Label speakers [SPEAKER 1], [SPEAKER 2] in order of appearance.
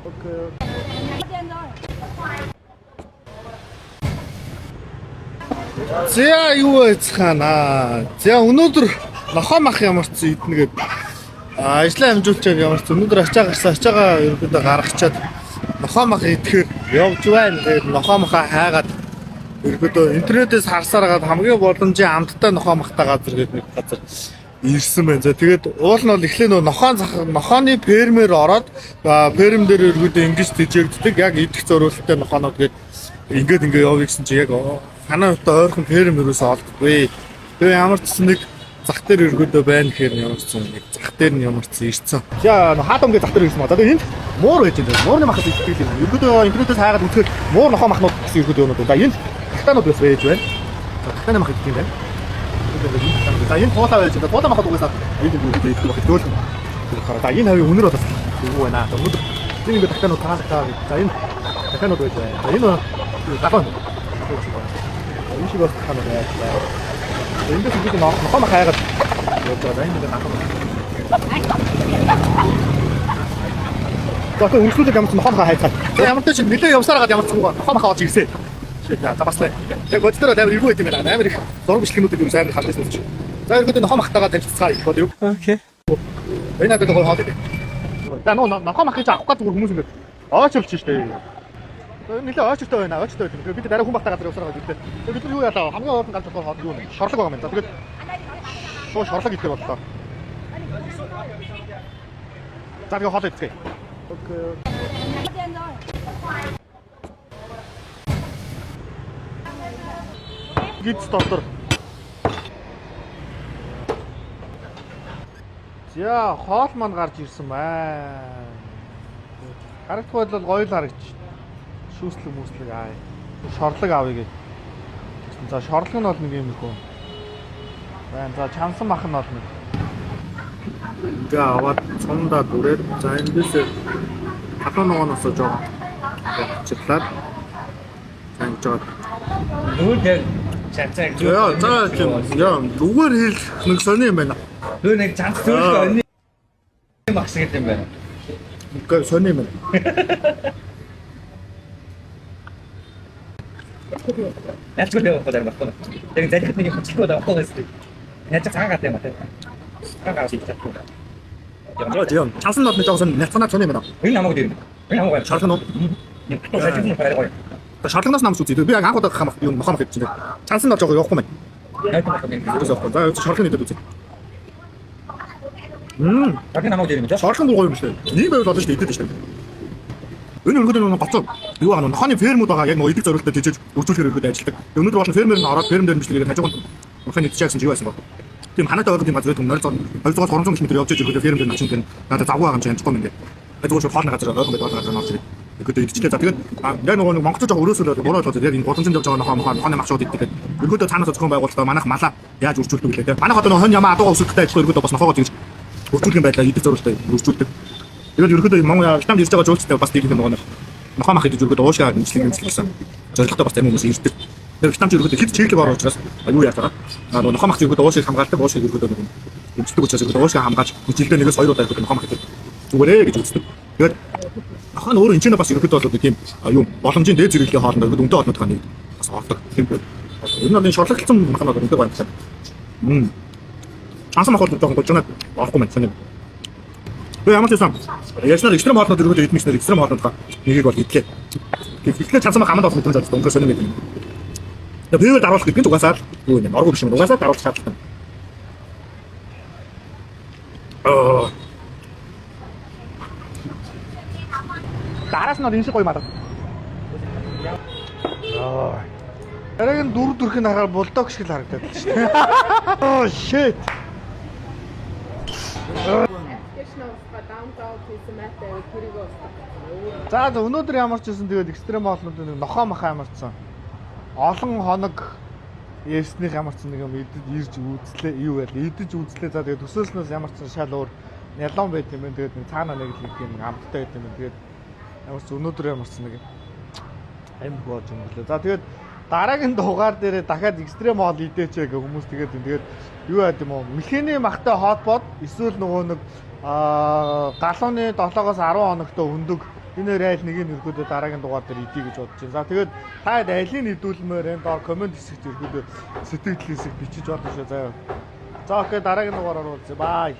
[SPEAKER 1] Окей. За юу яцгаана. За өнөөдөр нохоо мах ямар ч идэнэ гээд ажлаа амжуулчаад ямар ч өнөөдөр ачаагаа ерөөдөө гаргачаад нохоо мах идэхээр явж байна. Тэгээд нохоо махаа хайгаад ерөөдөө интернетээс харсараад хамгийн боломжийн амттай нохоо махтай газар гээд нэг газар ирсэн байна. За тэгээд уул нь бол эхлээ нохооны фермээр ороод ферм дээр ерөөдөө ингэж тэжээгддэг яг идэх зориулалттай нохоонууд гээд ингээд явъя гэсэн чи яг санаа утаа ойрхон ферм ерөөсөө олддгүй. Тэгээ ямар ч нэг зах дээр өргөдөө байна гэхээр ямар ч нэг зах дээр нь ямар ч ирсэн. За хаадамгийн зах дээр ирсэн ба. За тэгээ энд муур байж байна. Муурны махад идэх юм. Өргөдөө интернетээс хайгаад үзэхэд муур нохоо махнууд гэсэн өргөдөө өнүүд. За энд тахтанууд бас байж байна. За тахтаны мах идэх юм байна. За энэ туулаа байж байна. Туулаа махад угаасаа энд өргөдөө идэх байх дөөл. За энэ хавийн өнөр бол бас юу байна. Өнөдөр энэ ингээд тахтанууд таалагдаа. За энэ тахтанууд байж байна. За энэ гапан. Энэ шиг бас тахтанууд байж байна. Эндээс бид нохоо мах хайгаад явж байгаа юм байна. За үргэлжлүүлээд ямар ч нохоо мах хайцгаа. Ямар ч нэлээ явсараад ямар ч нохоо мах авч ирсэ. За баслаа. Яг боддороо амар эвгүй байт юм байна. Амар их зураг бичлэгнүүд юм сайн харж байсан чинь. За ерөөдөө нохоо махтайгаа тавьчихцгаа их бол юу. Окей. Энэ надад гоо хаад дээ. За нохоо мах хийж авах гэдэг хүмүүс ингэ оочвч штэ. Нэлээ оочтой байна. Оочтой байдаг. Бид дараа хүн багтаа газар явсараад гэдэг. Бид нар юу яалаа хамгийн урд ганц болохоор юу вэ? Шорлог байгаа юм. За тэгээд шоо шорлог идэх боллоо. За би хоолой идэх. Окей. Гидс доктор. За хоол маань гарч ирсэн байна. Харагдах бол гоё л харагч. Шүүслэг мүслэг аа. Шорлог авъя гэж. За шорлог нь бол нэг юм хөө. Байна. За чансан мах нь бол нэг. Ингээ аваад цундаа дүрээд за эндээс хатуу ногооноос жоо. Чиглаад. Сайн жоо.
[SPEAKER 2] Нүүр цацаг.
[SPEAKER 1] За зүгээр хэл нэг сони юм байна.
[SPEAKER 2] Нүүр нэг цанц төрөлгөө өнний махс гэдэг юм байна.
[SPEAKER 1] Үгүй сони юм байна.
[SPEAKER 2] Яцгүй явах гэдэг байна. Тэгээ залхит нэг хөцөлгөө давах гэсэн. Яаж цагаагаад юм бэ? Цагаагаа шийдчихв. Яа,
[SPEAKER 1] Чансан нот нэг жоохон няцнаа сони юм байна.
[SPEAKER 2] Энэ намайг дээр. Энэ намайг
[SPEAKER 1] Шорлог нь.
[SPEAKER 2] залхит нь баяр гоё.
[SPEAKER 1] Шорлогноос намс үзье. Би яг анх удаа хамах юм нохоо мах гэж байна. Чансан нот жоохон явахгүй байна. За шорлог нэдэд үзье.
[SPEAKER 2] Яг намайг дээр юм чи.
[SPEAKER 1] Шорлог нь гоё юм шүү дээ. Нэг байвал болно шүү дээ. Идэд шүү дээ. Энэ өргөдөө нэг гоцоо юу аа нохооны фермүүд байгаа яг нөгөө идэх зорилттой тийжээж үржүүлэхээр өргөдөө ажилладаг. Тэгээ өнөөдөр бол фермер нь ороод ферм дээр бичлэгээр хажууганд нохооны идчихсэн чи юу байсан бэ? Тийм ханаатай ороод тийм газар гэдэг 200 300 км явж иж өргөдөө ферм дээр начин тийм надад завгүй байгаа юм чи амжихгүй юм дээ. Зүгээр шууд хоолны газар ойрхон байдаг газар навч ирээ. Өргөдөө идчихлээ. За тэгээд яг нөгөө монголчууд жоо өрөөсөө буруу ойлголоо яг энэ гудамжинд явж байгаа нохооны мах шууд иддэг. Өргөдөө цаанаас зохион байгуулалтаа манайх малаа яаж үржүүлдэг вэ гэдэг. Манайх одоо хон ямаа адуугаа өсөлттэй ажиллах өргөдөө бас нохоогоо тэгж үржүүлэх юм байлаа идэх зорилттой үржүүлдэг. Тэгээд ерөөдөө Монгол Вьетнамд ирж байгаа жуулчтай бас тийм нөгөө нохоо мах идэж өргөдөө уушгаа нэмсэн зорилготой бас зарим хүмүүс ирдэг. Тэгээд Вьетнамд өргөдөө хэд чиглэг орж учраас юу яа тагаа. Нохоо мах өргөдөө уушгийг хамгаалдаг, уушгийг өргөдөө нэг эмчдэг учраас өргөдөө уушгаа хамгаалж жилдээ нэгээс 2 удаа өргөдөө нохоо мах идэх зүгээрээ гэж үздэг. Тэгээд нохоо нь өөрөө энэ ч бас өргөдөө бол тийм юм боломжийн дээд зэрэглэлийн хоолнд өргөдөө өндөр однотойгоо нэг бас ордог. Тийм. Энэ нь шорлогдсон махнууд өндөр байна. Чансан мах бол жоохон гожноод орохгүй байна. Тэгээ ямар ч юм яснаар экстрем хоолнууд өргөдөө идмэгснээр экстрем хоолнуудаа нэгийг бол идлээ. Тэгэхээр чансан мах хамаад авах мэдрэмж өнгөрсөн сонир гэдэг. Тэгээ бивэр даруулах гэдэг нь угаасаа юу юм оргоо биш юм. Угаасаа даруулах шаардлагатай. Дараас нь энэ шиг гоё маа. Ариг нь дүр төрхийг харахаар булдог шиг л харагдаад байна шүү дээ. Oh shit. За өнөөдөр ямар ч байсан тэгээд экстрем хоолнууд нэг нохоо мах амарсан. Олон хоног ярьсных ямар ч нэг юм ирж үзлээ, юу байл идэж үзлээ. За тэгээд төсөөлснөөс ямар ч шал уур нялон байт юм. Тэгээд нэг цаанаа нэг л юм амттай байт юм. Тэгээд ямар ч өнөөдөр ямар ч нэг аим гоож юм лээ. За тэгээд дараагийн дугаар дээр дахиад экстрем хоол идээч гэх хүмүүс тэгээд юу яа гэм үү? Мэлхээний махтай хотбод эсвэл нөгөө нэг
[SPEAKER 3] Галууны 7-оос 10 хоногт өндөг энэ айл нэг нь өрхөдөө дараагийн дугаар дээр идэх гэж бодож байна. За тэгээд та айлын нэдүүлмээр энэ доор комент хэсэгт өрхөдөө сэтгэл хэсэг бичиж болно шүү заяа. За окей дараагийн дугаараар уулзъя. Бай.